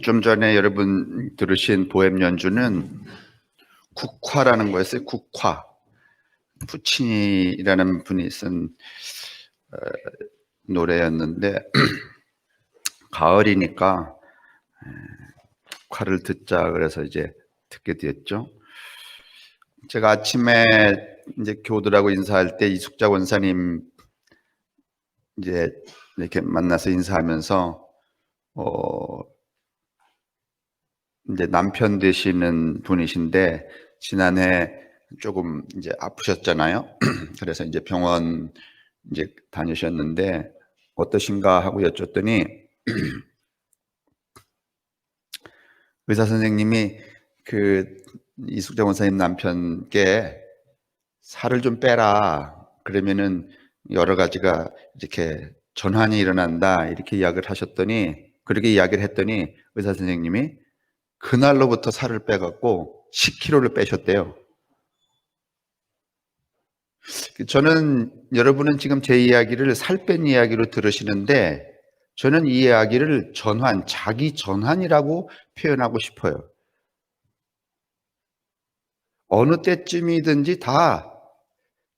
좀 전에 여러분 들으신 보hem 연주는 국화라는 거였어요. 국화. 푸치니라는 분이 쓴 노래였는데 가을이니까 국화를 듣자 그래서 이제 듣게 됐죠. 제가 아침에 이제 교우들하고 인사할 때 이숙자 원사님 이제 이렇게 만나서 인사하면서 이제 남편 되시는 분이신데 지난해 조금 이제 아프셨잖아요. 그래서 이제 병원 이제 다니셨는데 어떠신가 하고 여쭸더니 의사 선생님이 그 이숙자 원사님 남편께 살을 좀 빼라. 그러면은 여러 가지가 이렇게 전환이 일어난다. 이렇게 이야기를 하셨더니 그렇게 이야기를 했더니 의사 선생님이 그날로부터 살을 빼갖고 10kg를 빼셨대요. 저는 여러분은 지금 제 이야기를 살 뺀 이야기로 들으시는데 저는 이 이야기를 전환, 자기 전환이라고 표현하고 싶어요. 어느 때쯤이든지 다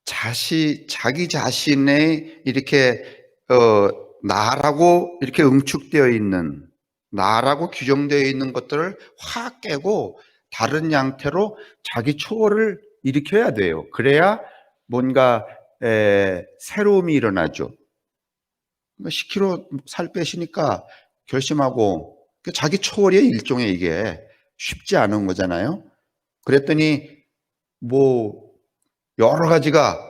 자기 자신의 이렇게 나라고 이렇게 응축되어 있는 나라고 규정되어 있는 것들을 확 깨고 다른 양태로 자기 초월을 일으켜야 돼요. 그래야 뭔가 새로움이 일어나죠. 10kg 살 빼시니까 결심하고 자기 초월의 일종의 이게 쉽지 않은 거잖아요. 그랬더니 뭐 여러 가지가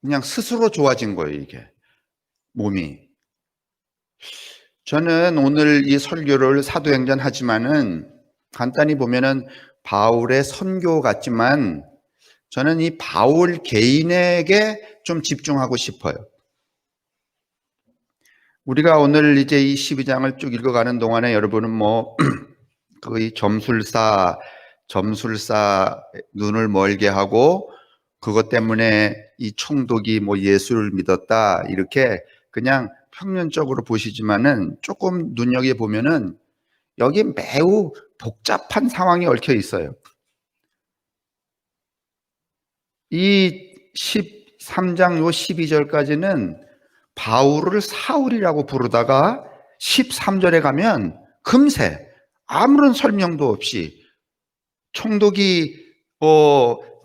그냥 스스로 좋아진 거예요, 이게 몸이. 저는 오늘 이 설교를 사도행전 하지만은 간단히 보면은 바울의 선교 같지만 저는 이 바울 개인에게 좀 집중하고 싶어요. 우리가 오늘 이제 이 12장을 쭉 읽어가는 동안에 여러분은 뭐 거의 점술사 눈을 멀게 하고 그것 때문에 이 총독이 뭐 예수를 믿었다 이렇게 그냥 평면적으로 보시지만은 조금 눈여겨보면은 여기 매우 복잡한 상황이 얽혀 있어요. 이 13장 요 12절까지는 바울을 사울이라고 부르다가 13절에 가면 금세 아무런 설명도 없이 총독이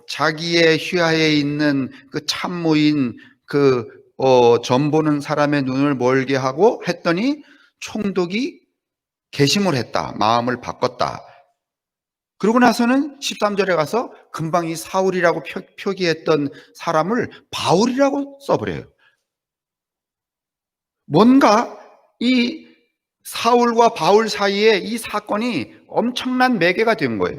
자기의 휘하에 있는 그 참모인 점 보는 사람의 눈을 멀게 하고 했더니 총독이 개심을 했다. 마음을 바꿨다. 그러고 나서는 13절에 가서 금방 이 사울이라고 표기했던 사람을 바울이라고 써버려요. 뭔가 이 사울과 바울 사이에 이 사건이 엄청난 매개가 된 거예요.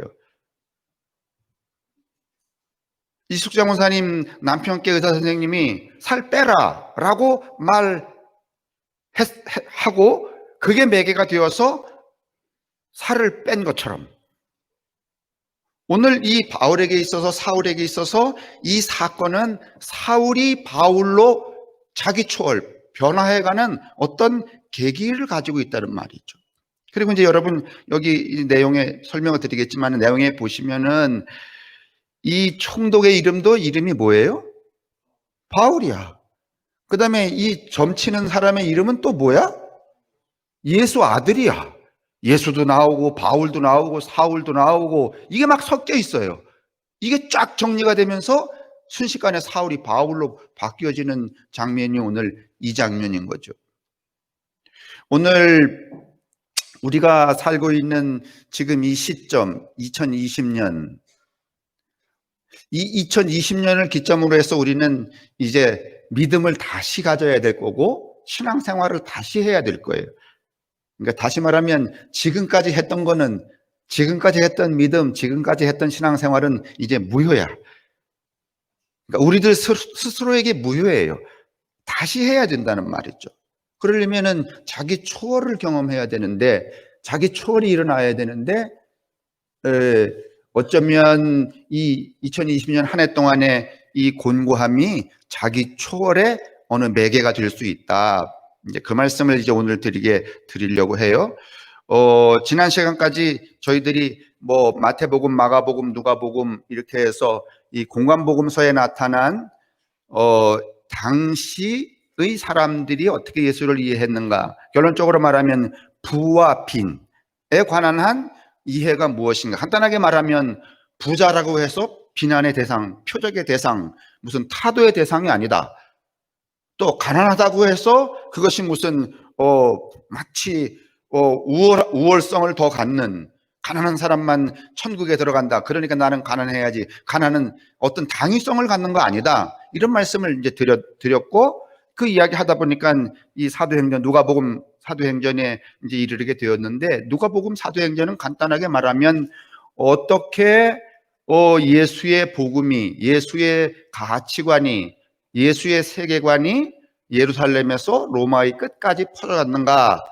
이숙자 목사님 남편께 의사 선생님이 살 빼라 라고 말하고 그게 매개가 되어서 살을 뺀 것처럼 오늘 이 바울에게 있어서 사울에게 있어서 이 사건은 사울이 바울로 자기 초월 변화해가는 어떤 계기를 가지고 있다는 말이죠. 그리고 이제 여러분 여기 내용에 설명을 드리겠지만 내용에 보시면은 이 총독의 이름이 뭐예요? 바울이야. 그 다음에 이 점치는 사람의 이름은 또 뭐야? 예수 아들이야. 예수도 나오고 바울도 나오고 사울도 나오고 이게 막 섞여 있어요. 이게 쫙 정리가 되면서 순식간에 사울이 바울로 바뀌어지는 장면이 오늘 이 장면인 거죠. 오늘 우리가 살고 있는 지금 이 시점 2020년 이 2020년을 기점으로 해서 우리는 이제 믿음을 다시 가져야 될 거고 신앙생활을 다시 해야 될 거예요. 그러니까 다시 말하면 지금까지 했던 거는 지금까지 했던 믿음, 지금까지 했던 신앙생활은 이제 무효야. 그러니까 우리들 스스로에게 무효예요. 다시 해야 된다는 말이죠. 그러려면은 자기 초월을 경험해야 되는데 자기 초월이 일어나야 되는데 어쩌면 이 2020년 한 해 동안의 이 곤고함이 자기 초월의 어느 매개가 될 수 있다. 이제 그 말씀을 이제 오늘 드리려고 해요. 지난 시간까지 저희들이 뭐 마태복음, 마가복음, 누가복음 이렇게 해서 이 공관복음서에 나타난 당시의 사람들이 어떻게 예수를 이해했는가, 결론적으로 말하면 부와 빈에 관한 한 이해가 무엇인가. 간단하게 말하면 부자라고 해서 비난의 대상, 표적의 대상, 무슨 타도의 대상이 아니다. 또 가난하다고 해서 그것이 무슨 마치 우월성을 더 갖는, 가난한 사람만 천국에 들어간다, 그러니까 나는 가난해야지, 가난은 어떤 당위성을 갖는 거 아니다, 이런 말씀을 이제 드렸고, 그 이야기 하다 보니까 이 사도행전, 누가복음 사도행전에 이제 이르게 되었는데, 누가복음 사도행전은 간단하게 말하면 어떻게 예수의 복음이, 예수의 가치관이, 예수의 세계관이 예루살렘에서 로마의 끝까지 퍼져갔는가,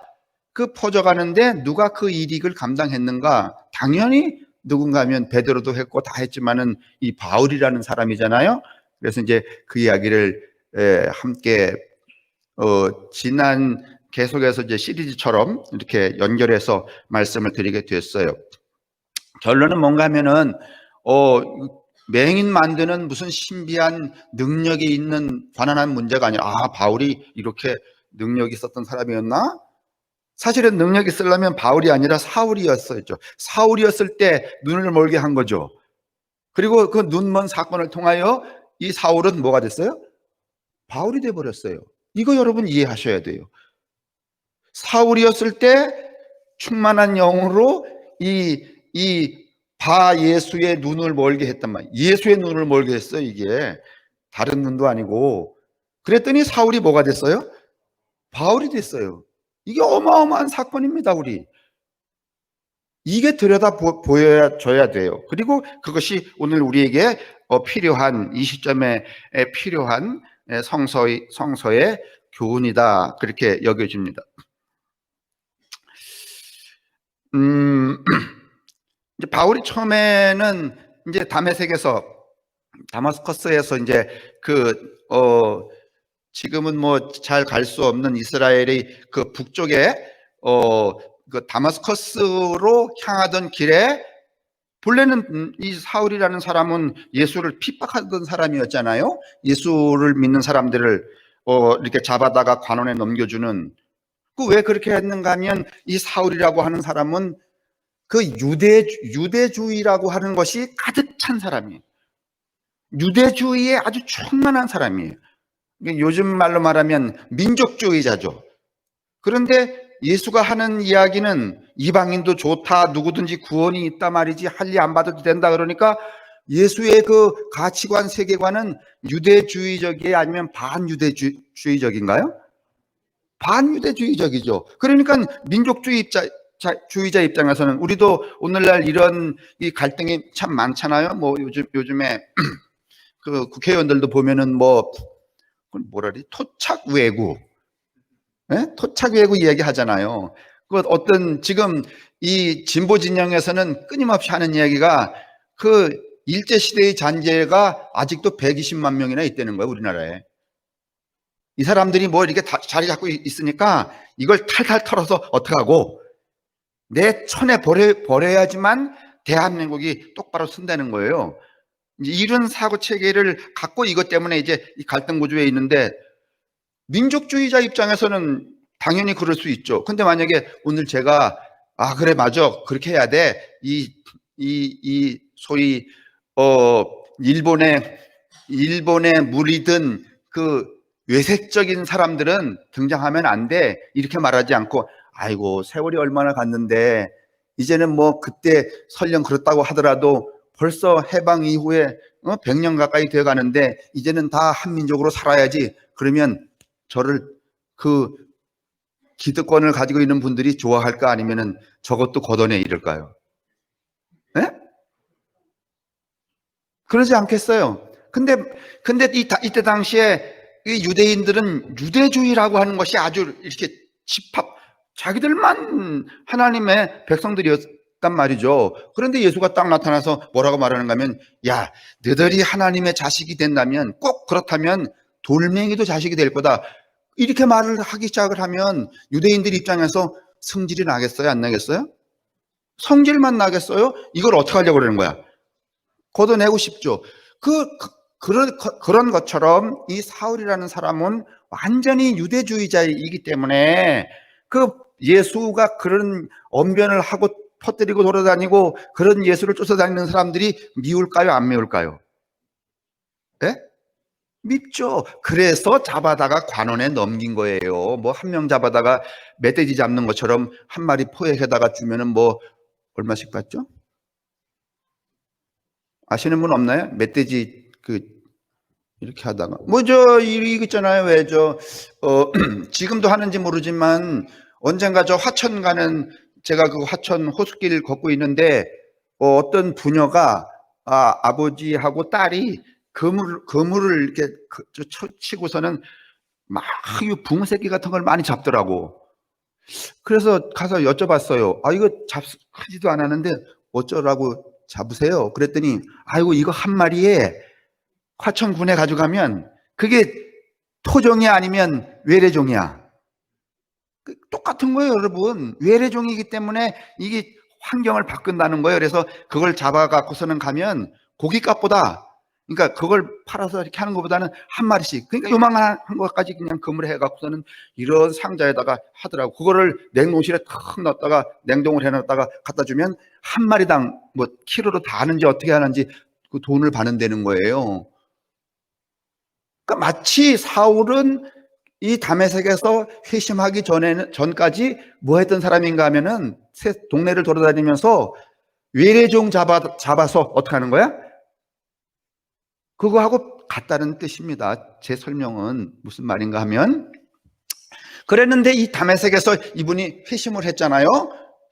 그 퍼져가는데 누가 그 이익을 감당했는가. 당연히 누군가 하면 베드로도 했고 다 했지만은 이 바울이라는 사람이잖아요. 그래서 이제 그 이야기를 함께 지난 계속해서 이제 시리즈처럼 이렇게 연결해서 말씀을 드리게 됐어요. 결론은 뭔가 하면은 맹인 만드는 무슨 신비한 능력이 있는 관한한 문제가 아니라, 바울이 이렇게 능력이 있었던 사람이었나? 사실은 능력이 있으려면 바울이 아니라 사울이었었죠. 사울이었을 때 눈을 멀게 한 거죠. 그리고 그 눈먼 사건을 통하여 이 사울은 뭐가 됐어요? 바울이 돼버렸어요. 이거 여러분 이해하셔야 돼요. 사울이었을 때 충만한 영으로 이 바 예수의 눈을 멀게 했단 말이에요. 예수의 눈을 멀게 했어요. 이게 다른 눈도 아니고. 그랬더니 사울이 뭐가 됐어요? 바울이 됐어요. 이게 어마어마한 사건입니다. 우리 이게 들여다 보여줘야 돼요. 그리고 그것이 오늘 우리에게 필요한, 이 시점에 필요한 성서의 교훈이다, 그렇게 여겨집니다. 이제 바울이 처음에는 이제 다마스커스에서 이제 지금은 뭐 잘 갈 수 없는 이스라엘의 그 북쪽에 그 다마스커스로 향하던 길에, 본래는 이 사울이라는 사람은 예수를 핍박하던 사람이었잖아요. 예수를 믿는 사람들을 이렇게 잡아다가 관원에 넘겨주는. 왜 그렇게 했는가 하면, 이 사울이라고 하는 사람은 그 유대주의라고 하는 것이 가득 찬 사람이에요. 유대주의에 아주 충만한 사람이에요. 요즘 말로 말하면 민족주의자죠. 그런데 예수가 하는 이야기는 이방인도 좋다, 누구든지 구원이 있다 말이지, 할례 안 받아도 된다. 그러니까 예수의 그 가치관, 세계관은 유대주의적이에요, 아니면 반유대주의적인가요? 반유대주의적이죠. 그러니까 민족주의자 입장에서는, 우리도 오늘날 이런 이 갈등이 참 많잖아요. 뭐 요즘에 그 국회의원들도 보면은 토착 외구, 토착 외구 이야기 하잖아요. 그 어떤 지금 이 진보 진영에서는 끊임없이 하는 이야기가, 그 일제 시대의 잔재가 아직도 120만 명이나 있다는 거예요, 우리나라에. 이 사람들이 뭐 이렇게 자리 잡고 있으니까 이걸 탈탈 털어서 어떡하고 내 천에 버려야지만 대한민국이 똑바로 쓴다는 거예요. 이런 사고 체계를 갖고 이것 때문에 이제 이 갈등 구조에 있는데, 민족주의자 입장에서는 당연히 그럴 수 있죠. 근데 만약에 오늘 제가 그래 맞아, 그렇게 해야 돼, 이 소위 일본에 무리든 그 외색적인 사람들은 등장하면 안 돼, 이렇게 말하지 않고, 아이고 세월이 얼마나 갔는데 이제는 뭐 그때 설령 그렇다고 하더라도 벌써 해방 이후에 100년 가까이 되어 가는데 이제는 다 한민족으로 살아야지, 그러면 저를 그 기득권을 가지고 있는 분들이 좋아할까, 아니면은 저것도 걷어내 이럴까요? 네? 그러지 않겠어요. 근데 이때 당시에 이 유대인들은 유대주의라고 하는 것이 아주 이렇게 자기들만 하나님의 백성들이었단 말이죠. 그런데 예수가 딱 나타나서 뭐라고 말하는가 하면, 야, 너희들이 하나님의 자식이 된다면, 꼭 그렇다면 돌멩이도 자식이 될 거다, 이렇게 말을 하기 시작을 하면 유대인들 입장에서 성질이 나겠어요? 안 나겠어요? 성질만 나겠어요? 이걸 어떻게 하려고 그러는 거야? 걷어내고 싶죠. 그런 것처럼 이 사울이라는 사람은 완전히 유대주의자이기 때문에 그 예수가 그런 언변을 하고 퍼뜨리고 돌아다니고 그런 예수를 쫓아다니는 사람들이 미울까요? 안 미울까요? 네? 밉죠. 그래서 잡아다가 관원에 넘긴 거예요. 뭐 한 명 잡아다가 멧돼지 잡는 것처럼 한 마리 포획해다가 주면은 뭐 얼마씩 받죠? 아시는 분 없나요? 멧돼지 이렇게 하다가 이거 있잖아요. 왜 지금도 하는지 모르지만 언젠가 저 화천 가는 제가 그 화천 호수길 걷고 있는데 어떤 부녀가 아버지하고 딸이 그물을 이렇게 치고서는 막 붕어 새끼 같은 걸 많이 잡더라고. 그래서 가서 여쭤봤어요. 이거 하지도 않았는데 어쩌라고 잡으세요? 그랬더니 아이고 이거 한 마리에 화천군에 가져가면 그게 토종이 아니면 외래종이야. 똑같은 거예요, 여러분. 외래종이기 때문에 이게 환경을 바꾼다는 거예요. 그래서 그걸 잡아갖고서는 가면 고깃값보다, 그러니까 그걸 팔아서 이렇게 하는 것보다는 한 마리씩, 그러니까 요만한 것까지 그냥 그물에 해갖고서는 이런 상자에다가 하더라고. 그거를 냉동실에 탁 넣었다가 냉동을 해놨다가 갖다 주면 한 마리당 뭐 키로로 다 하는지 어떻게 하는지 그 돈을 받는다는 거예요. 그러니까 마치 사울은 이 다메섹에서 회심하기 전까지 뭐 했던 사람인가 하면은 동네를 돌아다니면서 외래종 잡아서 어떻게 하는 거야? 그거하고 같다는 뜻입니다. 제 설명은 무슨 말인가 하면, 그랬는데 이 다메섹에서 이분이 회심을 했잖아요.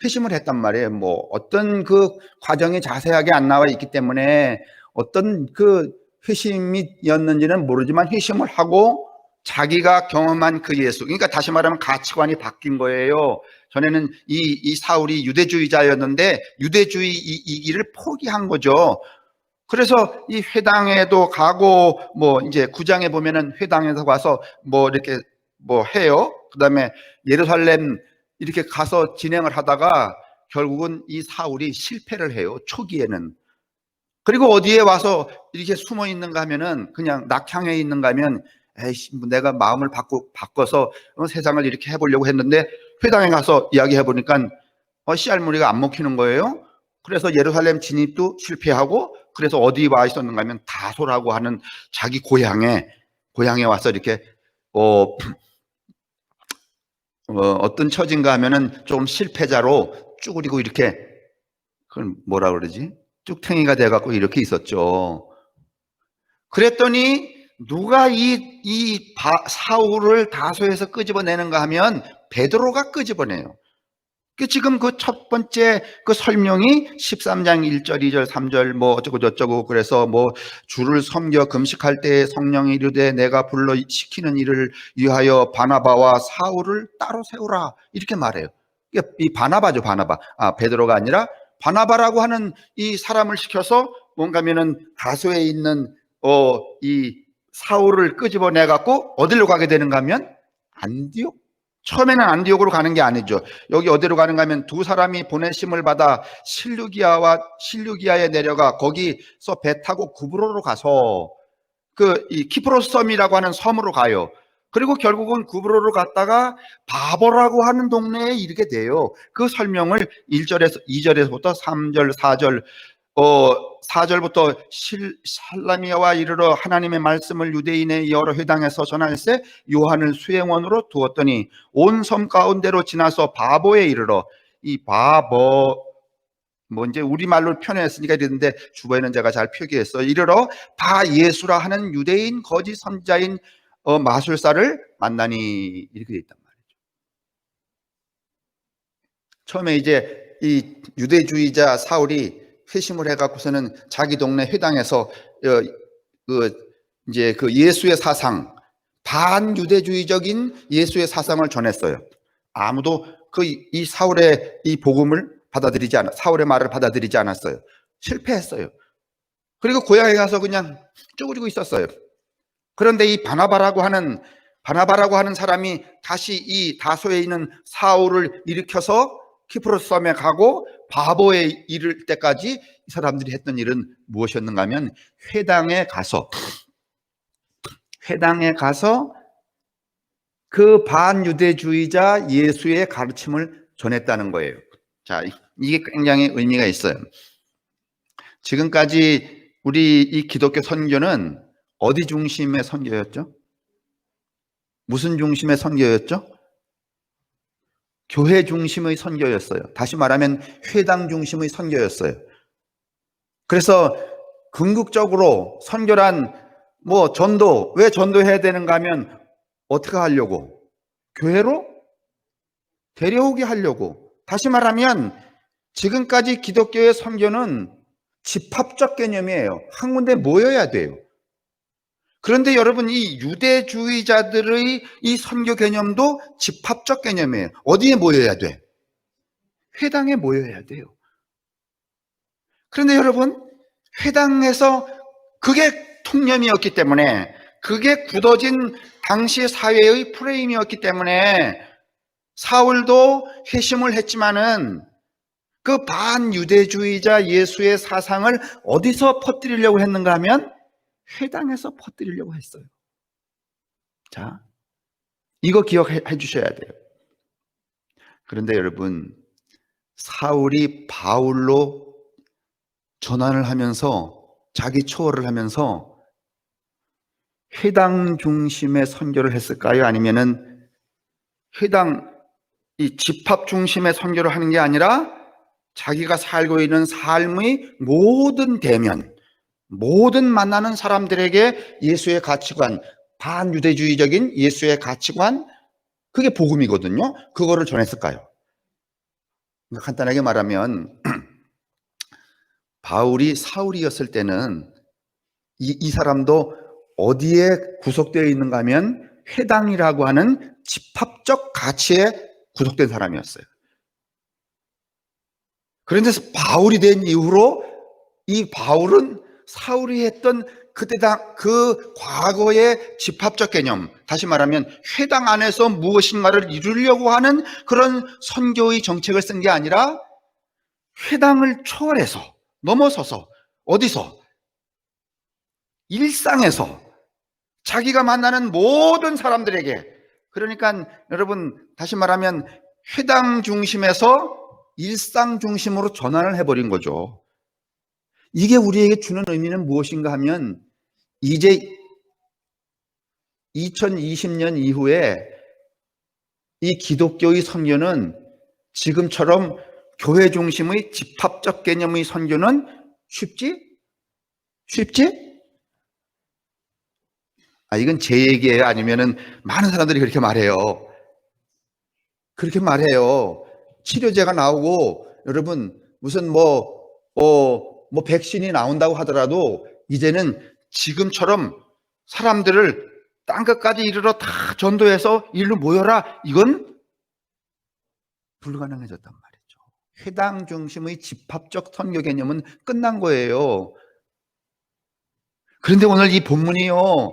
회심을 했단 말이에요. 뭐 어떤 그 과정이 자세하게 안 나와 있기 때문에 어떤 그 회심이었는지는 모르지만 회심을 하고 자기가 경험한 그 예수, 그러니까 다시 말하면 가치관이 바뀐 거예요. 전에는 이 사울이 유대주의자였는데 유대주의이기를 포기한 거죠. 그래서 이 회당에도 가고 뭐 이제 9장에 보면은 회당에서 가서 뭐 이렇게 뭐 해요. 그다음에 예루살렘 이렇게 가서 진행을 하다가 결국은 이 사울이 실패를 해요. 초기에는. 그리고 어디에 와서 이렇게 숨어 있는가 하면은 그냥 낙향해 있는가 하면 에이씨, 내가 마음을 바꿔서 세상을 이렇게 해보려고 했는데 회당에 가서 이야기해 보니까 씨알무리가 안 먹히는 거예요. 그래서 예루살렘 진입도 실패하고, 그래서 어디 와 있었는가 하면 다소라고 하는 자기 고향에 와서 이렇게 어떤 처진가 하면은 좀 실패자로 쭈그리고 이렇게, 그걸 뭐라 그러지? 쭉탱이가 돼갖고 이렇게 있었죠. 그랬더니 누가 이 사울을 다소에서 끄집어내는가 하면 베드로가 끄집어내요. 지금 그 첫 번째 그 설명이 13장 1절, 2절, 3절 뭐 어쩌고 저쩌고, 그래서 뭐 주를 섬겨 금식할 때 성령이 이르되 내가 불러 시키는 일을 위하여 바나바와 사울을 따로 세우라, 이렇게 말해요. 이 바나바죠, 바나바. 베드로가 아니라 바나바라고 하는 이 사람을 시켜서 뭔가면은 다소에 있는 이 사울을 끄집어내 갖고 어디로 가게 되는가 하면 안디옥. 처음에는 안디옥으로 가는 게 아니죠. 여기 어디로 가는가 하면 두 사람이 보내심을 받아 실루기아에 내려가 거기서 배 타고 구브로로 가서 이 키프로스 섬이라고 하는 섬으로 가요. 그리고 결국은 구브로로 갔다가 바보라고 하는 동네에 이르게 돼요. 그 설명을 2절에서부터 3절, 4절, 4절부터 살라미아와 이르러 하나님의 말씀을 유대인의 여러 회당에서 전할세 요한을 수행원으로 두었더니 온 섬 가운데로 지나서 바보에 이르러, 이 바보 뭐 이제 우리말로 표현했으니까 이랬는데 주보에는 제가 잘 표기했어요. 이르러 바 예수라 하는 유대인 거짓 선지자인 마술사를 만나니, 이렇게 돼 있단 말이죠. 처음에 이제 이 유대주의자 사울이 회심을 해갖고서는 자기 동네 회당에서 이제 그 예수의 사상, 반유대주의적인 예수의 사상을 전했어요. 아무도 이 사울의 이 복음을 사울의 말을 받아들이지 않았어요. 실패했어요. 그리고 고향에 가서 그냥 쭈그리고 있었어요. 그런데 이 바나바라고 하는 바나바라고 하는 사람이 다시 이 다소에 있는 사울을 일으켜서 키프로스 섬에 가고 바보에 이를 때까지 이 사람들이 했던 일은 무엇이었는가 하면 회당에 가서 그 반유대주의자 예수의 가르침을 전했다는 거예요. 자, 이게 굉장히 의미가 있어요. 지금까지 우리 이 기독교 선교는 어디 중심의 선교였죠? 무슨 중심의 선교였죠? 교회 중심의 선교였어요. 다시 말하면 회당 중심의 선교였어요. 그래서 궁극적으로 선교란 전도, 왜 전도해야 되는가 하면 어떻게 하려고? 교회로 데려오게 하려고. 다시 말하면 지금까지 기독교의 선교는 집합적 개념이에요. 한 군데 모여야 돼요. 그런데 여러분, 이 유대주의자들의 이 선교 개념도 집합적 개념이에요. 어디에 모여야 돼? 회당에 모여야 돼요. 그런데 여러분, 회당에서 그게 통념이었기 때문에, 그게 굳어진 당시 사회의 프레임이었기 때문에 사울도 회심을 했지만은 그 반유대주의자 예수의 사상을 어디서 퍼뜨리려고 했는가 하면 회당에서 퍼뜨리려고 했어요. 자, 이거 기억해 주셔야 돼요. 그런데 여러분, 사울이 바울로 전환을 하면서 자기 초월을 하면서 회당 중심의 선교를 했을까요? 아니면은 회당 이 집합 중심의 선교를 하는 게 아니라 자기가 살고 있는 삶의 모든 대면, 모든 만나는 사람들에게 예수의 가치관, 반유대주의적인 예수의 가치관, 그게 복음이거든요. 그거를 전했을까요? 간단하게 말하면 바울이 사울이었을 때는 이 사람도 어디에 구속되어 있는가 하면 회당이라고 하는 집합적 가치에 구속된 사람이었어요. 그런데 바울이 된 이후로 이 바울은 사울이 했던 그 과거의 집합적 개념, 다시 말하면 회당 안에서 무엇인가를 이루려고 하는 그런 선교의 정책을 쓴 게 아니라 회당을 초월해서 넘어서서 어디서? 일상에서 자기가 만나는 모든 사람들에게, 그러니까 여러분 다시 말하면 회당 중심에서 일상 중심으로 전환을 해버린 거죠. 이게 우리에게 주는 의미는 무엇인가 하면 이제 2020년 이후에 이 기독교의 선교는 지금처럼 교회 중심의 집합적 개념의 선교는 쉽지? 이건 제 얘기예요? 아니면은 많은 사람들이 그렇게 말해요? 그렇게 말해요. 치료제가 나오고 여러분 무슨 백신이 나온다고 하더라도 이제는 지금처럼 사람들을 땅끝까지 이르러 다 전도해서 일로 모여라, 이건 불가능해졌단 말이죠. 회당 중심의 집합적 선교 개념은 끝난 거예요. 그런데 오늘 이 본문이요,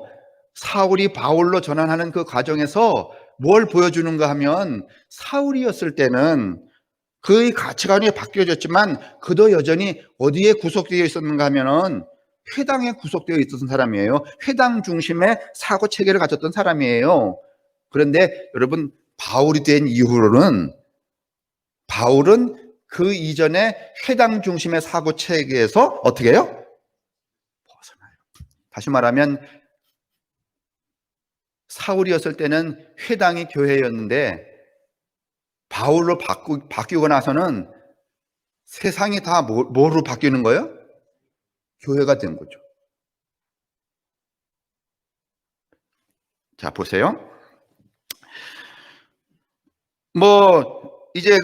사울이 바울로 전환하는 그 과정에서 뭘 보여주는가 하면 사울이었을 때는 그의 가치관이 바뀌어졌지만 그도 여전히 어디에 구속되어 있었는가 하면은 회당에 구속되어 있었던 사람이에요. 회당 중심의 사고 체계를 가졌던 사람이에요. 그런데 여러분, 바울이 된 이후로는 바울은 그 이전에 회당 중심의 사고 체계에서 어떻게 해요? 벗어나요. 다시 말하면 사울이었을 때는 회당이 교회였는데 바울로 바뀌고 나서는 세상이 다 뭐로 바뀌는 거예요? 교회가 된 거죠. 자, 보세요. 이제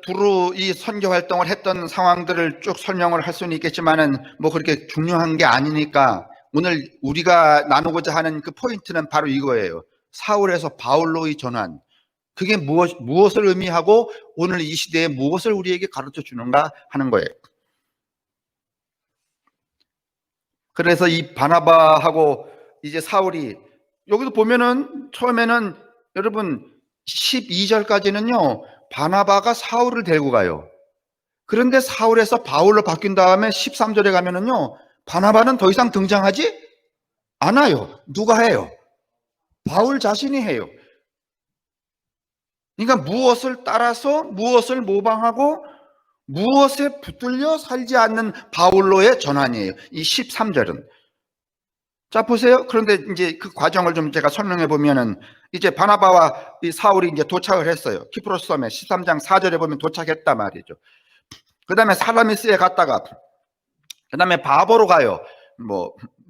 두루 이 선교 활동을 했던 상황들을 쭉 설명을 할 수는 있겠지만은 그렇게 중요한 게 아니니까 오늘 우리가 나누고자 하는 그 포인트는 바로 이거예요. 사울에서 바울로의 전환. 그게 무엇을 의미하고 오늘 이 시대에 무엇을 우리에게 가르쳐 주는가 하는 거예요. 그래서 이 바나바하고 이제 사울이 여기도 보면은 처음에는 여러분 12절까지는요 바나바가 사울을 데리고 가요. 그런데 사울에서 바울로 바뀐 다음에 13절에 가면은요 바나바는 더 이상 등장하지 않아요. 누가 해요? 바울 자신이 해요. 그러니까 무엇을 따라서 무엇을 모방하고 무엇에 붙들려 살지 않는 바울로의 전환이에요. 이 13절은. 자, 보세요. 그런데 이제 그 과정을 좀 제가 설명해 보면은 이제 바나바와 이 사울이 이제 도착을 했어요. 키프로스 섬에 13장 4절에 보면 도착했단 말이죠. 그 다음에 살라미스에 갔다가 그 다음에 바보로 가요.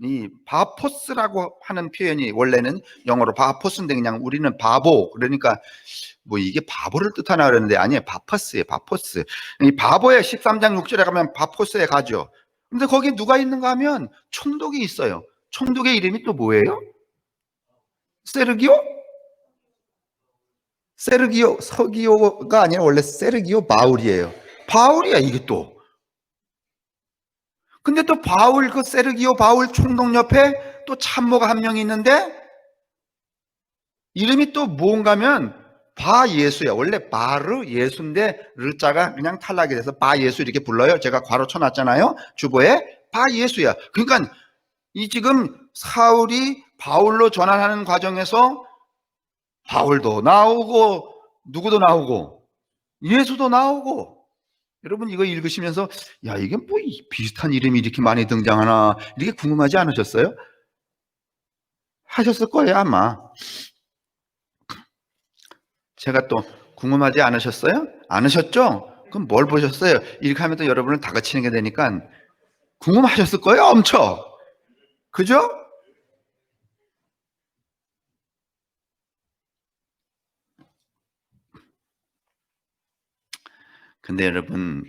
이 바포스라고 하는 표현이 원래는 영어로 바포스인데 그냥 우리는 바보, 그러니까 이게 바보를 뜻하나 그러는데 아니에요. 바포스예요. 바포스. 이 바보의 13장 6절에 가면 바포스에 가죠. 근데 거기 누가 있는가 하면 총독이 있어요. 총독의 이름이 또 뭐예요? 세르기오? 서기오가 아니라 원래 세르기오 바울이에요. 바울이야 이게 또. 근데 또 바울, 그 세르기오 바울 총독 옆에 또 참모가 한 명 있는데 이름이 또 뭔가면 바예수야. 원래 바르 예수인데 르자가 그냥 탈락이 돼서 바예수 이렇게 불러요. 제가 괄호 쳐놨잖아요. 주보에 바예수야. 그러니까 이 지금 사울이 바울로 전환하는 과정에서 바울도 나오고 누구도 나오고 예수도 나오고. 여러분 이거 읽으시면서 야 이게 비슷한 이름이 이렇게 많이 등장하나 이렇게 궁금하지 않으셨어요? 하셨을 거예요 아마. 제가 또 궁금하지 않으셨어요? 않으셨죠? 그럼 뭘 보셨어요? 이렇게 하면 또 여러분을 다그치는 게 되니까 궁금하셨을 거예요 엄청. 그죠? 근데 여러분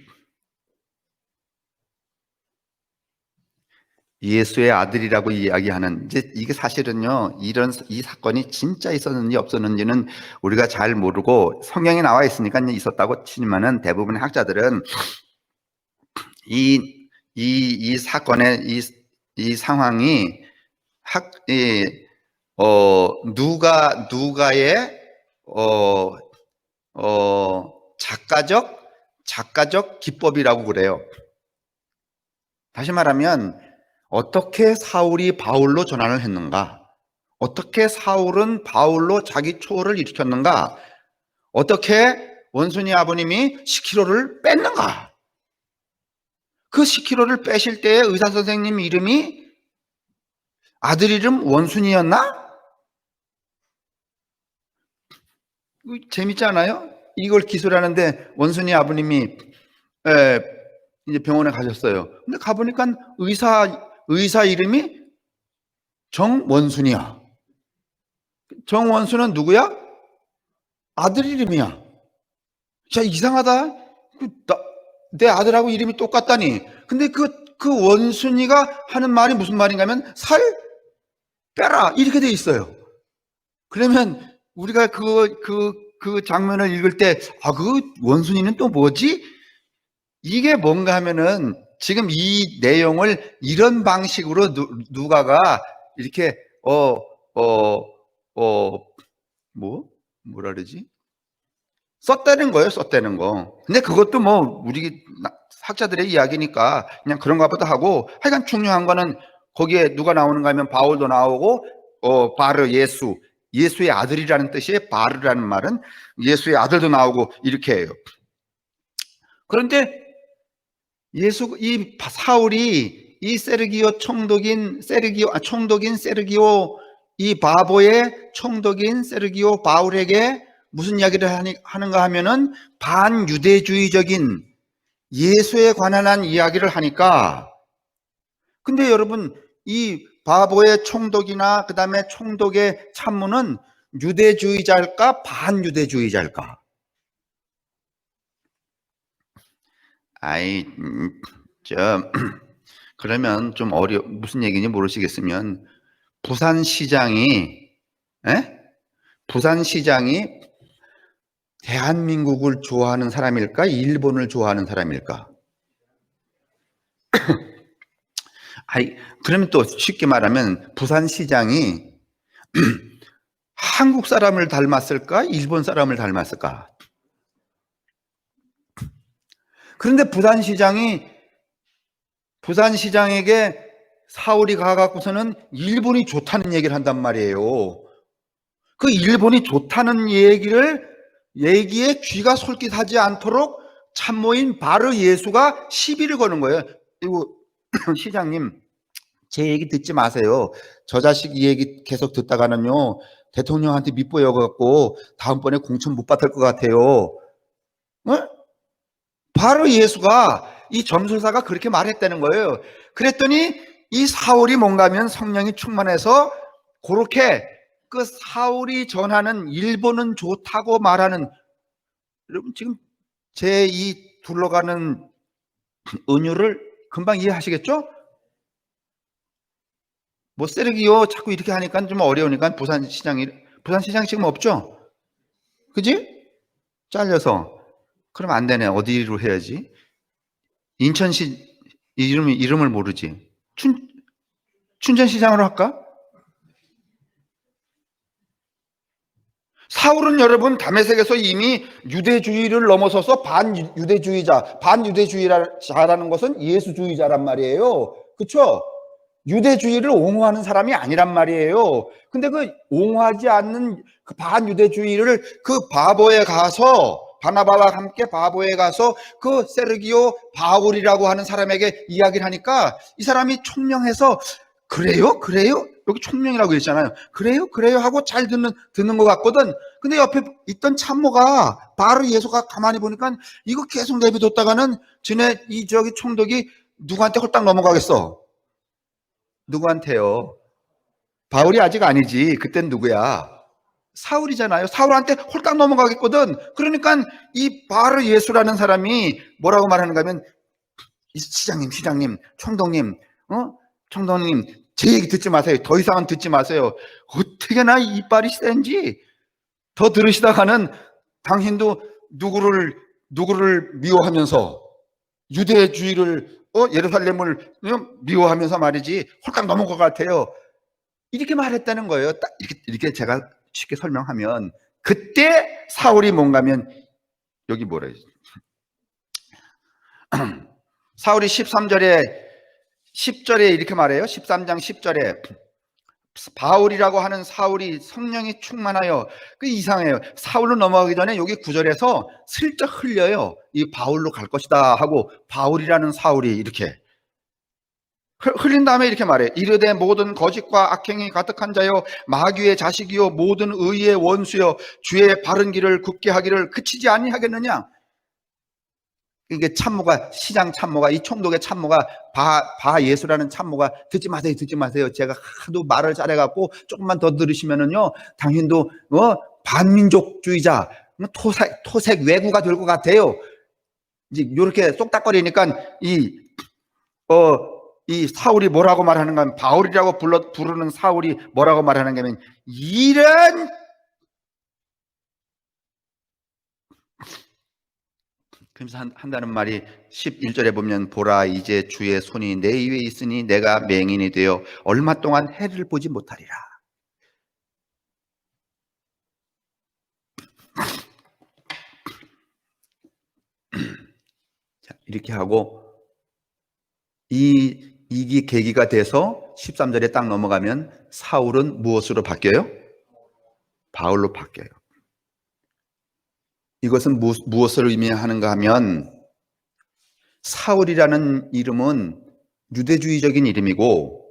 예수의 아들이라고 이야기하는 이게 사실은요 이 사건이 진짜 있었는지 없었는지는 우리가 잘 모르고 성경에 나와 있으니까 있었다고 치지만은 대부분의 학자들은 이 사건의 이 상황이 누가의 작가적 기법이라고 그래요. 다시 말하면 어떻게 사울이 바울로 전환을 했는가? 어떻게 사울은 바울로 자기 초월을 일으켰는가? 어떻게 원순이 아버님이 10kg를 뺐는가? 그 10kg를 빼실 때의 의사 선생님 이름이 아들 이름 원순이였나? 재밌지 않아요? 이걸 기술하는데 원순이 아버님이 이제 병원에 가셨어요. 근데 가보니까 의사 이름이 정원순이야. 정원순은 누구야? 아들 이름이야. 자, 이상하다. 내 아들하고 이름이 똑같다니. 근데 그 원순이가 하는 말이 무슨 말인가 하면 살 빼라. 이렇게 돼 있어요. 그러면 우리가 그 장면을 읽을 때, 그 원순이는 또 뭐지? 이게 뭔가 하면은 지금 이 내용을 이런 방식으로 누가가 이렇게 뭐라 그러지? 썼다는 거예요, 썼다는 거. 근데 그것도 우리 학자들의 이야기니까 그냥 그런가 보다 하고, 하여간 중요한 거는 거기에 누가 나오는가 하면 바울도 나오고, 바르 예수의 아들이라는 뜻이에요. 바르라는 말은 예수의 아들도 나오고 이렇게 해요. 그런데 이 사울이 이 총독인 세르기오 이 바보의 총독인 세르기오 바울에게 무슨 이야기를 하는가 하면은 반유대주의적인 예수에 관한 이야기를 하니까, 근데 여러분 이 바보의 총독이나 그 다음에 총독의 참모는 유대주의자일까 반유대주의자일까? 그러면 좀 무슨 얘기인지 모르시겠으면 부산시장이 대한민국을 좋아하는 사람일까? 일본을 좋아하는 사람일까? 그러면 또 쉽게 말하면 부산시장이 한국 사람을 닮았을까? 일본 사람을 닮았을까? 그런데 부산시장에게 사울이 가갖고서는 일본이 좋다는 얘기를 한단 말이에요. 그 일본이 좋다는 얘기에 귀가 솔깃하지 않도록 참모인 바르 예수가 시비를 거는 거예요. 그리고 시장님, 제 얘기 듣지 마세요. 저 자식 이 얘기 계속 듣다가는요, 대통령한테 밑보여갖고 다음번에 공천 못 받을 것 같아요. 어? 바로 예수가, 이 점술사가 그렇게 말했다는 거예요. 그랬더니 이 사울이 뭔가 하면 성령이 충만해서 그렇게 그 사울이 전하는 일본은 좋다고 말하는, 여러분 지금 제 이 둘러가는 은유를 금방 이해하시겠죠? 뭐 세르기요 자꾸 이렇게 하니까 좀 어려우니까 부산시장이 지금 없죠? 그지? 잘려서. 그럼 안 되네. 어디로 해야지? 인천시 이름을 모르지. 춘천시장으로 할까? 사울은 여러분 다메섹에서 이미 유대주의를 넘어서서 반유대주의자라는 것은 예수주의자란 말이에요. 그렇죠? 유대주의를 옹호하는 사람이 아니란 말이에요. 근데 그 옹호하지 않는 그 반유대주의를 그 바보에 가서, 바나바와 함께 바보에 가서 그 세르기오 바울이라고 하는 사람에게 이야기를 하니까 이 사람이 총명해서 그래요? 여기 총명이라고 했잖아요. 그래요? 하고 잘 듣는 것 같거든. 근데 옆에 있던 참모가 바로 예수가 가만히 보니까 이거 계속 내비뒀다가는 저기 총독이 누구한테 홀딱 넘어가겠어. 누구한테요? 바울이 아직 아니지. 그땐 누구야? 사울이잖아요. 사울한테 홀딱 넘어가겠거든. 그러니까 이 바르 예수라는 사람이 뭐라고 말하는가 하면, 시장님, 총독님, 제 얘기 듣지 마세요. 더 이상은 듣지 마세요. 어떻게나 이빨이 센지 더 들으시다가는 당신도 누구를 미워하면서 유대주의를 예루살렘을 미워하면서 말이지 홀딱 넘어갈 것 같아요. 이렇게 말했다는 거예요. 딱 이렇게 제가 쉽게 설명하면, 그때 사울이 뭔가면 여기 뭐라 해야지? 사울이 10절에 이렇게 말해요. 13장 10절에 바울이라고 하는 사울이 성령이 충만하여, 그 이상해요. 사울로 넘어가기 전에 여기 9절에서 슬쩍 흘려요. 이 바울로 갈 것이다 하고 바울이라는 사울이 이렇게 흘린 다음에 이렇게 말해. 이르되 모든 거짓과 악행이 가득한 자여 마귀의 자식이요 모든 의의 원수여 주의 바른 길을 굽게 하기를 그치지 아니하겠느냐. 이게 시장 참모가, 이 총독의 참모가, 예수라는 참모가 듣지 마세요. 제가 하도 말을 잘해갖고 조금만 더 들으시면은요, 당신도 반민족주의자, 토색 왜구가 될 것 같아요. 이제 이렇게 쏙닥거리니까 이 사울이 뭐라고 말하는가 하면, 바울이라고 부르는 사울이 뭐라고 말하는가 하면, 이런 그러면서 한다는 말이 11절에 보면, 보라 이제 주의 손이 내 위에 있으니 내가 맹인이 되어 얼마 동안 해를 보지 못하리라. 자, 이렇게 하고 이게 계기가 돼서 13절에 딱 넘어가면 사울은 무엇으로 바뀌어요? 바울로 바뀌어요. 이것은 무엇을 의미하는가 하면, 사울이라는 이름은 유대주의적인 이름이고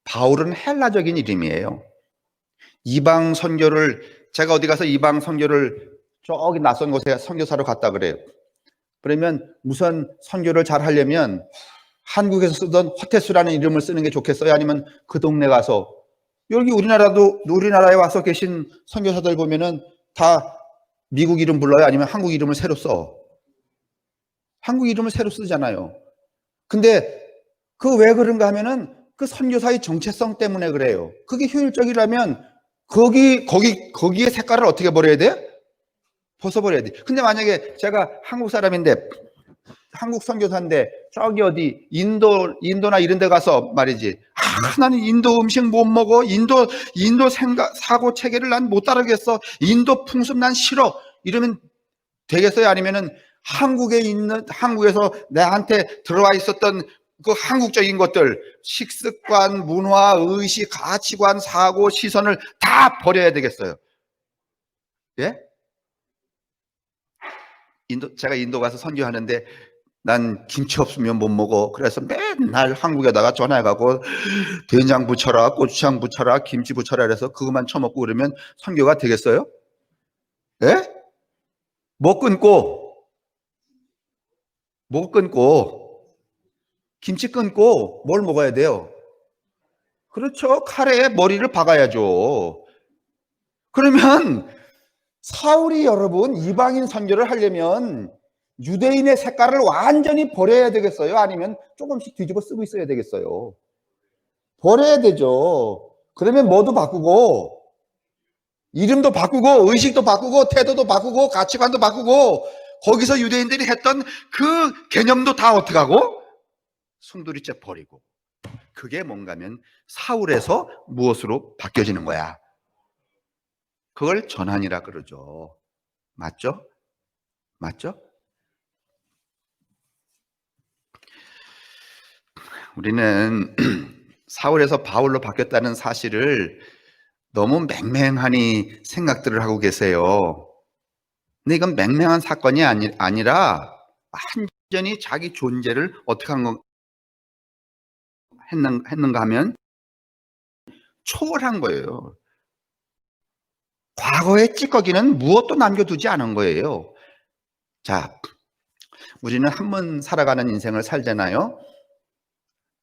바울은 헬라적인 이름이에요. 이방 선교를, 제가 어디 가서 이방 선교를 저기 낯선 곳에 선교사로 갔다 그래요. 그러면 우선 선교를 잘 하려면 한국에서 쓰던 허태수라는 이름을 쓰는 게 좋겠어요? 아니면 그 동네 가서, 여기 우리나라에 와서 계신 선교사들 보면은 다 미국 이름 불러요? 아니면 한국 이름을 새로 써? 한국 이름을 새로 쓰잖아요. 근데 그 왜 그런가 하면은 그 선교사의 정체성 때문에 그래요. 그게 효율적이라면 거기에 색깔을 어떻게 버려야 돼? 벗어버려야 돼. 근데 만약에 제가 한국 사람인데, 한국 선교사인데 저기 어디 인도나 이런 데 가서 말이지, 나는 인도 음식 못 먹어. 인도 사고 체계를 난 못 따르겠어. 인도 풍습 난 싫어. 이러면 되겠어요? 아니면은 한국에서 나한테 들어와 있었던 그 한국적인 것들, 식습관, 문화, 의식, 가치관, 사고, 시선을 다 버려야 되겠어요? 예? 제가 인도 가서 선교하는데 난 김치 없으면 못 먹어. 그래서 맨날 한국에다가 전화해가고 된장 부쳐라, 고추장 부쳐라, 김치 부쳐라 그래서 그것만 처먹고 그러면 선교가 되겠어요? 예? 뭐 끊고 김치 끊고 뭘 먹어야 돼요? 그렇죠. 카레에 머리를 박아야죠. 그러면 사울이 여러분 이방인 선교를 하려면 유대인의 색깔을 완전히 버려야 되겠어요? 아니면 조금씩 뒤집어 쓰고 있어야 되겠어요? 버려야 되죠. 그러면 뭐도 바꾸고 이름도 바꾸고 의식도 바꾸고 태도도 바꾸고 가치관도 바꾸고 거기서 유대인들이 했던 그 개념도 다 어떻게 하고 송두리째 버리고. 그게 뭔가면 사울에서 무엇으로 바뀌어지는 거야? 그걸 전환이라 그러죠. 맞죠? 맞죠? 우리는 사울에서 바울로 바뀌었다는 사실을 너무 맹맹하니 생각들을 하고 계세요. 근데 이건 맹맹한 사건이 아니라 완전히 자기 존재를 어떻게 했는가 하면 초월한 거예요. 과거의 찌꺼기는 무엇도 남겨두지 않은 거예요. 자, 우리는 한 번 살아가는 인생을 살잖아요.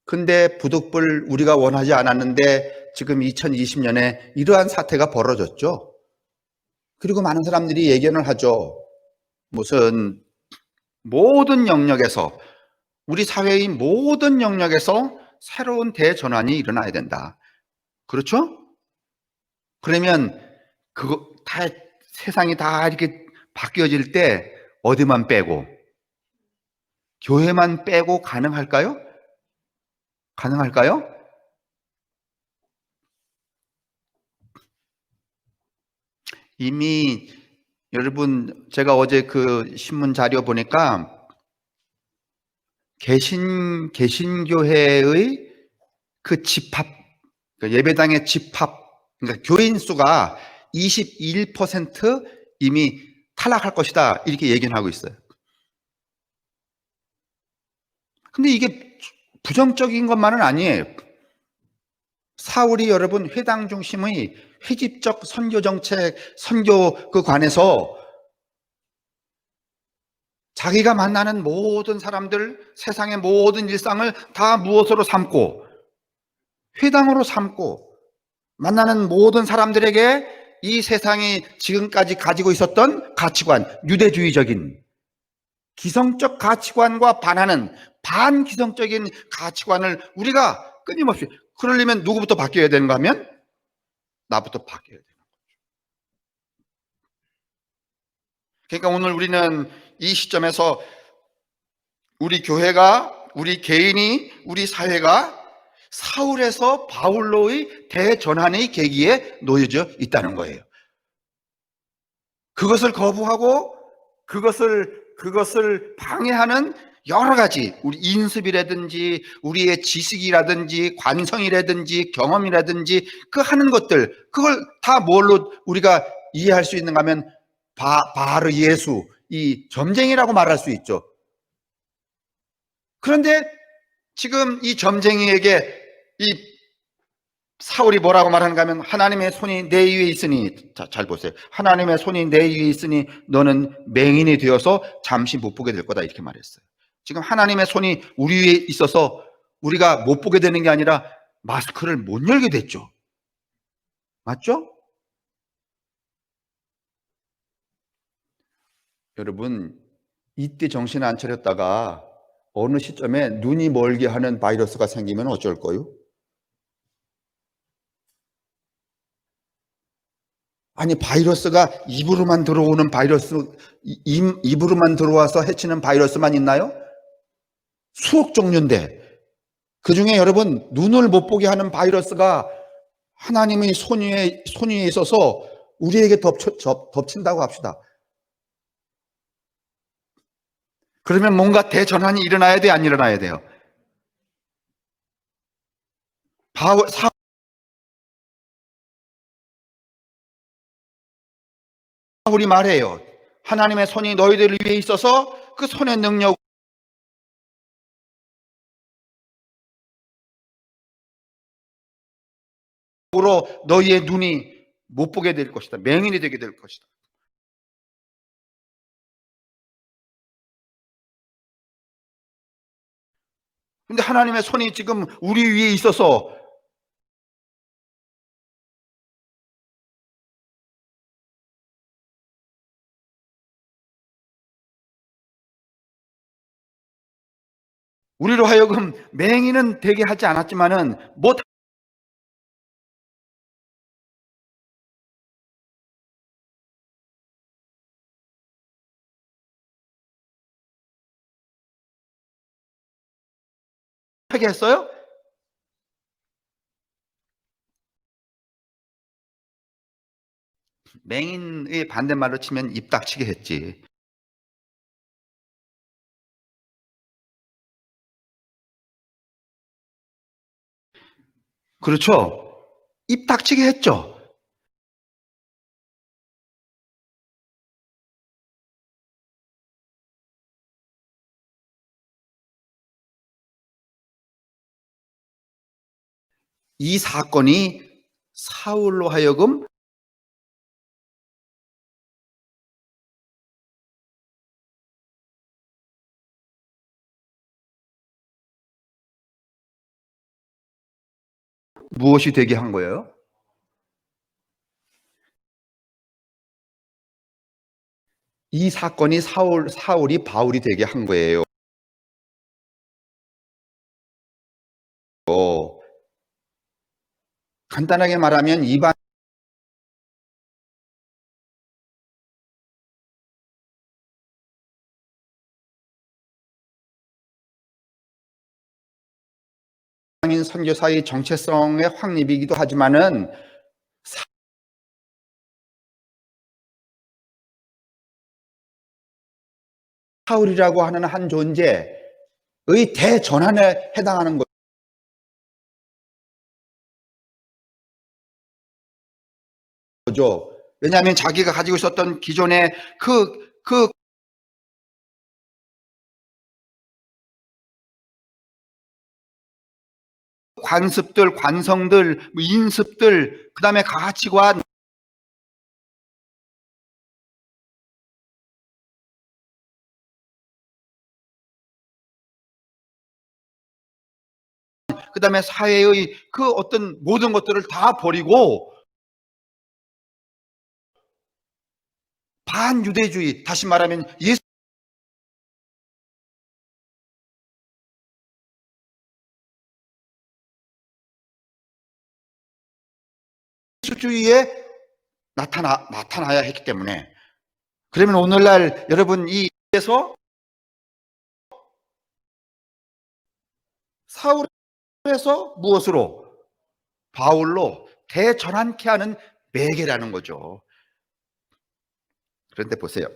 근데 부득불 우리가 원하지 않았는데 지금 2020년에 이러한 사태가 벌어졌죠. 그리고 많은 사람들이 예견을 하죠. 무슨 모든 영역에서, 우리 사회의 모든 영역에서 새로운 대전환이 일어나야 된다. 그렇죠? 그러면 그거 다 세상이 다 이렇게 바뀌어질 때 어디만 빼고 교회만 빼고 가능할까요? 가능할까요? 이미 여러분 제가 어제 그 신문 자료 보니까 개신교회의 그 집합, 예배당의 집합, 그러니까 교인 수가 21% 이미 탈락할 것이다 이렇게 얘기는 하고 있어요. 근데 이게 부정적인 것만은 아니에요. 사울이 여러분 회당 중심의 회집적 선교 정책, 선교 그 관에서 자기가 만나는 모든 사람들, 세상의 모든 일상을 다 무엇으로 삼고 회당으로 삼고 만나는 모든 사람들에게 이 세상이 지금까지 가지고 있었던 가치관, 유대주의적인 기성적 가치관과 반하는 반기성적인 가치관을 우리가 끊임없이, 그러려면 누구부터 바뀌어야 되는가 하면 나부터 바뀌어야 되는 거죠. 그러니까 오늘 우리는 이 시점에서 우리 교회가, 우리 개인이, 우리 사회가 사울에서 바울로의 대전환의 계기에 놓여져 있다는 거예요. 그것을 거부하고 그것을 방해하는 여러 가지 우리 인습이라든지 우리의 지식이라든지 관성이라든지 경험이라든지 그 하는 것들, 그걸 다 뭘로 우리가 이해할 수 있는가 하면 바르 예수, 이 점쟁이라고 말할 수 있죠. 그런데 지금 이 점쟁이에게 이 사울이 뭐라고 말하는가 하면 하나님의 손이 내 위에 있으니, 자, 잘 보세요. 하나님의 손이 내 위에 있으니 너는 맹인이 되어서 잠시 못 보게 될 거다 이렇게 말했어요. 지금 하나님의 손이 우리 위에 있어서 우리가 못 보게 되는 게 아니라 마스크를 못 열게 됐죠. 맞죠? 여러분 이때 정신 안 차렸다가 어느 시점에 눈이 멀게 하는 바이러스가 생기면 어쩔 거요? 아니 바이러스가 입으로만 들어오는 바이러스, 입으로만 들어와서 해치는 바이러스만 있나요? 수억 종류인데 그 중에 여러분, 눈을 못 보게 하는 바이러스가 하나님의 손 위에 있어서 우리에게 덮친다고 합시다. 그러면 뭔가 대전환이 일어나야 돼, 안 일어나야 돼요? 사울이 말해요. 하나님의 손이 너희들 위에 있어서 그 손의 능력으로 너희의 눈이 못 보게 될 것이다. 맹인이 되게 될 것이다. 근데 하나님의 손이 지금 우리 위에 있어서 우리로 하여금 맹인은 되게 하지 않았지만은 못 하게 했어요? 맹인의 반대말로 치면 입 닥치게 했지. 그렇죠? 입 닥치게 했죠. 이 사건이 사울로 하여금 무엇이 되게 한 거예요? 이 사건이 사울이 바울이 되게 한 거예요. 간단하게 말하면 이방 인 선교사의 정체성의 확립이기도 하지만은 사울이라고 하는 한 존재의 대전환에 해당하는 거죠. 왜냐하면 자기가 가지고 있었던 기존의 그 관습들, 관성들, 인습들, 그 다음에 가치관, 그 다음에 사회의 그 어떤 모든 것들을 다 버리고 반유대주의, 다시 말하면 예수주의에 나타나야 했기 때문에. 그러면 오늘날 여러분 이에서 사울에서 무엇으로? 바울로 대전환케 하는 매개라는 거죠. 그런데 보세요.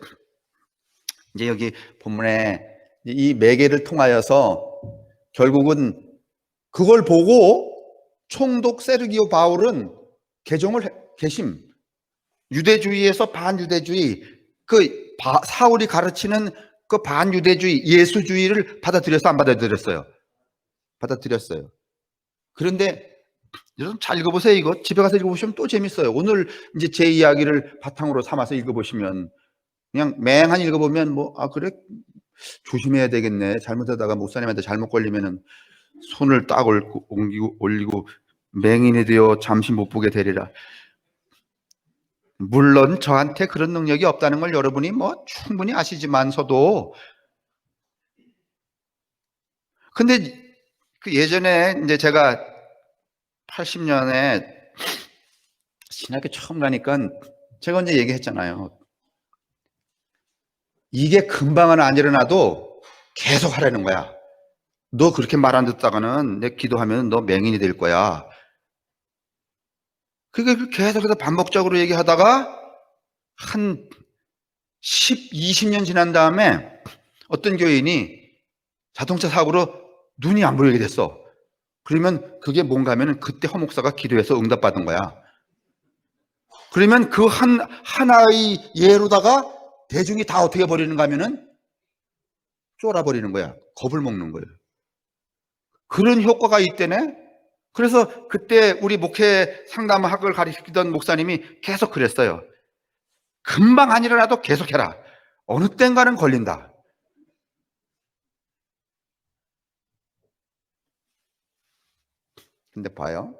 이제 여기 본문에 이 매개를 통하여서 결국은 그걸 보고 총독 세르기오 바울은 개심, 유대주의에서 반유대주의, 사울이 가르치는 그 반유대주의, 예수주의를 받아들였어, 안 받아들였어요? 받아들였어요. 그런데 여러분 잘 읽어보세요. 이거 집에 가서 읽어보시면 또 재밌어요. 오늘 이제 제 이야기를 바탕으로 삼아서 읽어보시면 그냥 맹하니 읽어보면 그래 조심해야 되겠네. 잘못하다가 목사님한테 잘못 걸리면은 손을 딱 올리고 맹인이 되어 잠시 못 보게 되리라. 물론 저한테 그런 능력이 없다는 걸 여러분이 충분히 아시지만서도, 근데 그 예전에 이제 제가 80년에 신학교 처음 가니까 제가 이제 얘기했잖아요. 이게 금방은 안 일어나도 계속 하라는 거야. 너 그렇게 말 안 듣다가는 내 기도하면 너 맹인이 될 거야. 그게 계속해서 반복적으로 얘기하다가 한 10, 20년 지난 다음에 어떤 교인이 자동차 사고로 눈이 안 보이게 됐어. 그러면 그게 뭔가 하면 그때 허 목사가 기도해서 응답받은 거야. 그러면 그 하나의 예로다가 대중이 다 어떻게 버리는가 하면은 쫄아버리는 거야. 겁을 먹는 거예요. 그런 효과가 있대네. 그래서 그때 우리 목회 상담학을 가르치던 목사님이 계속 그랬어요. 금방 안 일어나도 계속해라. 어느 땐가는 걸린다. 근데 봐요.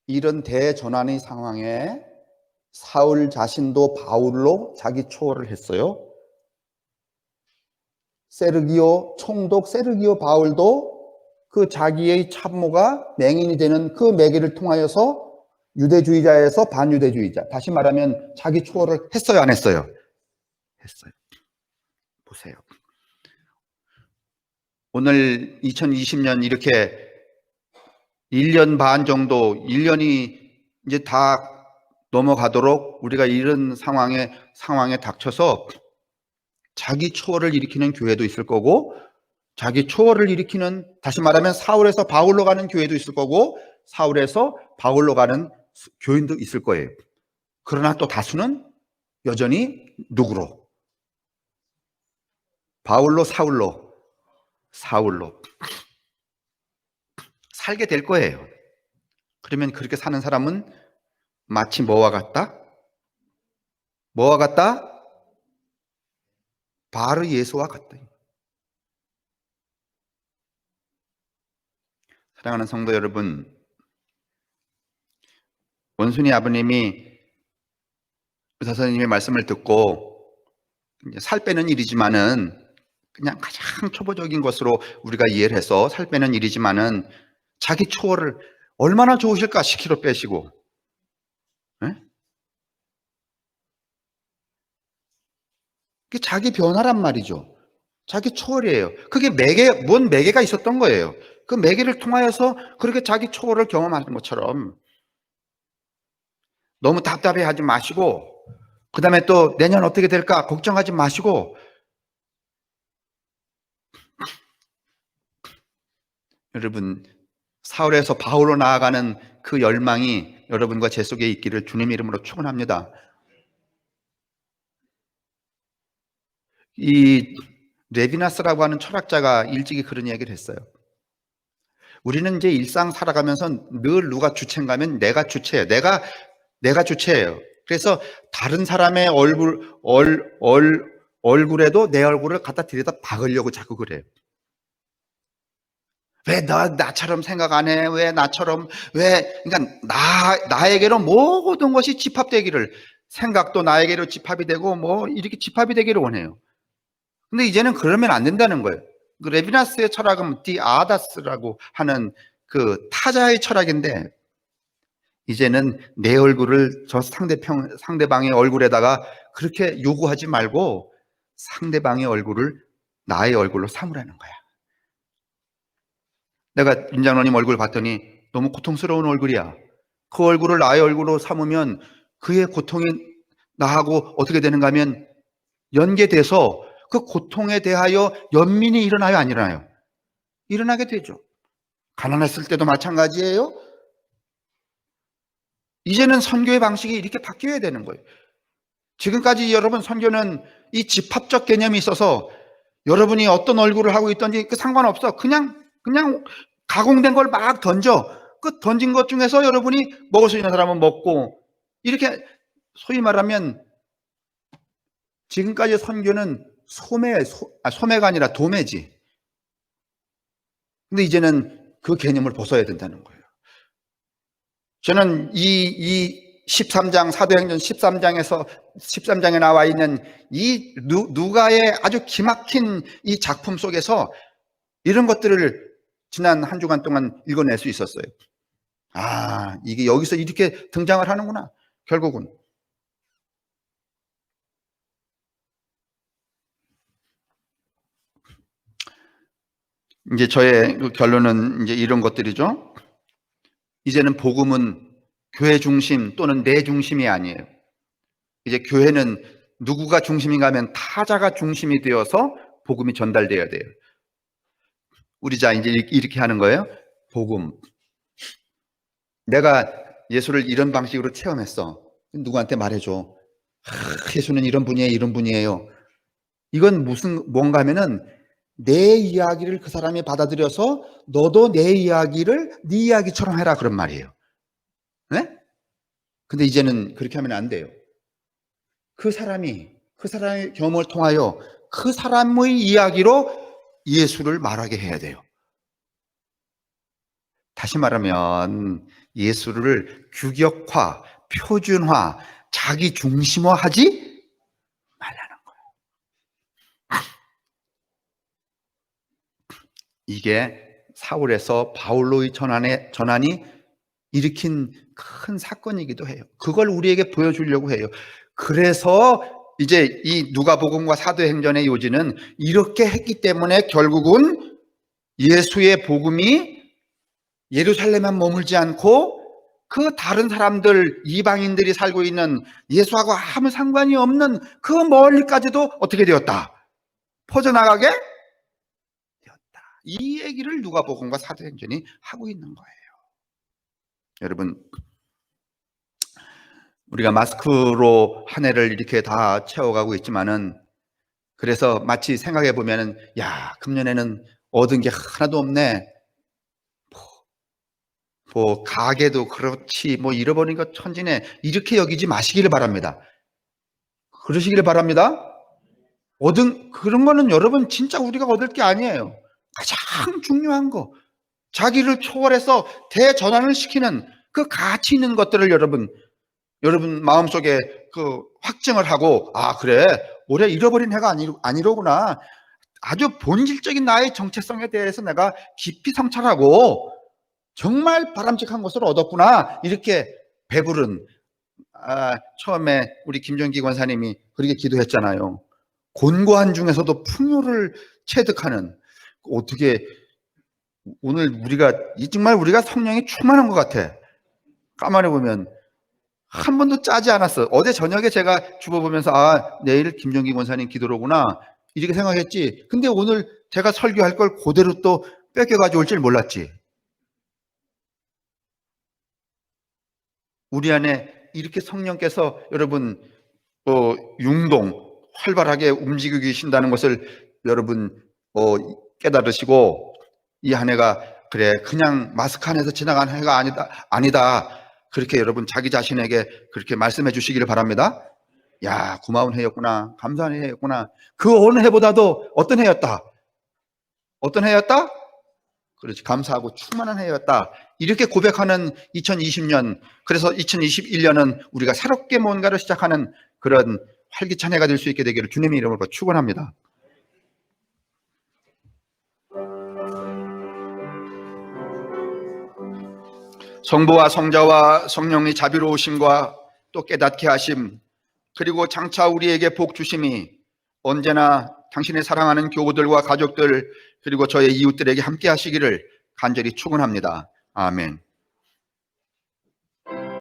이런 대전환의 상황에 사울 자신도 바울로 자기 초월을 했어요. 세르기오 총독 세르기오 바울도 그 자기의 참모가 맹인이 되는 그 매개를 통하여서 유대주의자에서 반유대주의자, 다시 말하면 자기 초월을 했어요, 안 했어요? 했어요. 보세요. 오늘 2020년 이렇게 1년 반 정도, 1년이 이제 다 넘어가도록 우리가 이런 상황에 닥쳐서 자기 초월을 일으키는 교회도 있을 거고, 자기 초월을 일으키는, 다시 말하면 사울에서 바울로 가는 교회도 있을 거고, 사울에서 바울로 가는 교인도 있을 거예요. 그러나 또 다수는 여전히 누구로? 바울로, 사울로 살게 될 거예요. 그러면 그렇게 사는 사람은 마치 뭐와 같다? 뭐와 같다? 바르 예수와 같다. 사랑하는 성도 여러분, 원순이 아버님이 의사 선생님의 말씀을 듣고 살 빼는 일이지만은, 그냥 가장 초보적인 것으로 우리가 이해를 해서 살 빼는 일이지만은 자기 초월을 얼마나 좋으실까? 10kg 빼시고. 네? 그게 자기 변화란 말이죠. 자기 초월이에요. 그게 뭔 매개가 있었던 거예요. 그 매개를 통하여서 그렇게 자기 초월을 경험하는 것처럼 너무 답답해 하지 마시고, 그 다음에 또 내년 어떻게 될까 걱정하지 마시고, 여러분, 사울에서 바울로 나아가는 그 열망이 여러분과 제 속에 있기를 주님 이름으로 축원합니다. 이 레비나스라고 하는 철학자가 일찍이 그런 이야기를 했어요. 우리는 이제 일상 살아가면서 늘 누가 주체인가 하면 내가 주체예요. 내가 주체예요. 그래서 다른 사람의 얼굴에도 내 얼굴을 갖다 들여다 박으려고 자꾸 그래요. 왜 나처럼 생각 안 해? 왜 나처럼, 그러니까 나에게로 모든 것이 집합되기를, 생각도 나에게로 집합이 되고, 뭐, 이렇게 집합이 되기를 원해요. 근데 이제는 그러면 안 된다는 거예요. 그 레비나스의 철학은 디아다스라고 하는 그 타자의 철학인데, 이제는 내 얼굴을 저 상대방의 얼굴에다가 그렇게 요구하지 말고 상대방의 얼굴을 나의 얼굴로 삼으라는 거야. 내가 윤 장로님 얼굴 봤더니 너무 고통스러운 얼굴이야. 그 얼굴을 나의 얼굴로 삼으면 그의 고통이 나하고 어떻게 되는가 하면 연계돼서 그 고통에 대하여 연민이 일어나요, 안 일어나요? 일어나게 되죠. 가난했을 때도 마찬가지예요. 이제는 선교의 방식이 이렇게 바뀌어야 되는 거예요. 지금까지 여러분 선교는 이 집합적 개념이 있어서 여러분이 어떤 얼굴을 하고 있든지 그 상관없어. 그냥 가공된 걸 막 던져. 그 던진 것 중에서 여러분이 먹을 수 있는 사람은 먹고, 이렇게 소위 말하면 지금까지 선교는 소매가 아니라 도매지. 근데 이제는 그 개념을 벗어야 된다는 거예요. 저는 이 13장, 사도행전 13장에 나와 있는 이 누가의 아주 기막힌 이 작품 속에서 이런 것들을 지난 한 주간 동안 읽어낼 수 있었어요. 아, 이게 여기서 이렇게 등장을 하는구나, 결국은. 이제 저의 그 결론은 이제 이런 것들이죠. 이제는 복음은 교회 중심 또는 내 중심이 아니에요. 이제 교회는 누구가 중심인가 하면 타자가 중심이 되어서 복음이 전달되어야 돼요. 우리 자 이제 이렇게 하는 거예요. 복음. 내가 예수를 이런 방식으로 체험했어. 누구한테 말해줘. 예수는 이런 분이에요, 이런 분이에요. 이건 뭔가 하면은 내 이야기를 그 사람이 받아들여서 너도 내 이야기를 네 이야기처럼 해라 그런 말이에요. 네? 근데 이제는 그렇게 하면 안 돼요. 그 사람의 경험을 통하여 그 사람의 이야기로 예수를 말하게 해야 돼요. 다시 말하면 예수를 규격화, 표준화, 자기 중심화하지 말라는 거예요. 이게 사울에서 바울로의 전환이 일으킨 큰 사건이기도 해요. 그걸 우리에게 보여주려고 해요. 그래서 이제 이 누가복음과 사도행전의 요지는 이렇게 했기 때문에 결국은 예수의 복음이 예루살렘만 머물지 않고 그 다른 사람들, 이방인들이 살고 있는 예수하고 아무 상관이 없는 그 멀리까지도 어떻게 되었다? 퍼져나가게 되었다. 이 얘기를 누가복음과 사도행전이 하고 있는 거예요. 여러분, 우리가 마스크로 한 해를 이렇게 다 채워가고 있지만은, 그래서 마치 생각해 보면은, 야, 금년에는 얻은 게 하나도 없네. 뭐 가게도 그렇지, 뭐 잃어버린 것 천지네. 이렇게 여기지 마시기를 바랍니다. 그러시기를 바랍니다. 얻은 그런 거는 여러분 진짜 우리가 얻을 게 아니에요. 가장 중요한 거, 자기를 초월해서 대전환을 시키는 그 가치 있는 것들을 여러분 마음속에 그 확증을 하고, 아 그래, 올해 잃어버린 해가 아니로구나. 아주 본질적인 나의 정체성에 대해서 내가 깊이 성찰하고 정말 바람직한 것을 얻었구나. 이렇게 배부른, 처음에 우리 김정기 권사님이 그렇게 기도했잖아요. 곤고한 중에서도 풍요를 체득하는. 어떻게 오늘 정말 우리가 성령이 충만한 것 같아. 까만해 보면 한 번도 짜지 않았어. 어제 저녁에 제가 주보 보면서 내일 김정기 권사님 기도로구나 이렇게 생각했지. 근데 오늘 제가 설교할 걸 그대로 또 뺏겨가지고 올 줄 몰랐지. 우리 안에 이렇게 성령께서 여러분 융동 활발하게 움직이고 계신다는 것을 여러분 깨달으시고, 이 한 해가 그래 그냥 마스크 안에서 지나간 해가 아니다 그렇게 여러분 자기 자신에게 그렇게 말씀해 주시기를 바랍니다. 야, 고마운 해였구나, 감사한 해였구나. 그 어느 해보다도 어떤 해였다? 그렇지, 감사하고 충만한 해였다. 이렇게 고백하는 2020년, 그래서 2021년은 우리가 새롭게 뭔가를 시작하는 그런 활기찬 해가 될 수 있게 되기를 주님의 이름으로 축원합니다. 성부와 성자와 성령의 자비로우심과 또 깨닫게 하심, 그리고 장차 우리에게 복 주심이 언제나 당신의 사랑하는 교우들과 가족들 그리고 저의 이웃들에게 함께 하시기를 간절히 축원합니다. 아멘.